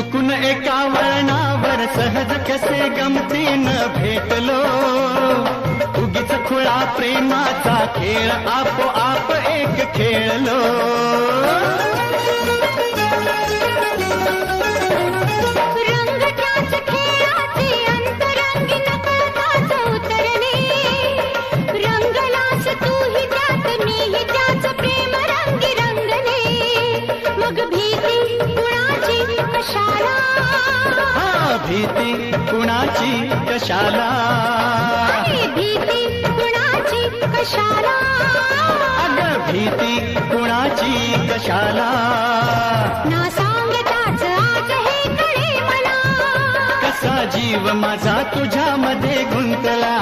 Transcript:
चुकून एका वळणावर सहज कसे गमतीनं भेटलो, उगीच खुळा प्रेमाचा खेळ आपोआप एक खेळलो. रंग त्याच खेळाचे अंतरंगी नकळताच उतरले, रंगलास तूही त्यात मीही त्याच प्रेम रंगी रंगले. मग भीती कुणाची कशाला, भीती कुणाची कशाला, भीती कुणाची कशाला, अगं भीती कुणाची कशाला. ना सांगताच आज हे कळे मला, कसा जीव माझा तुझ्यामध्ये गुंतला.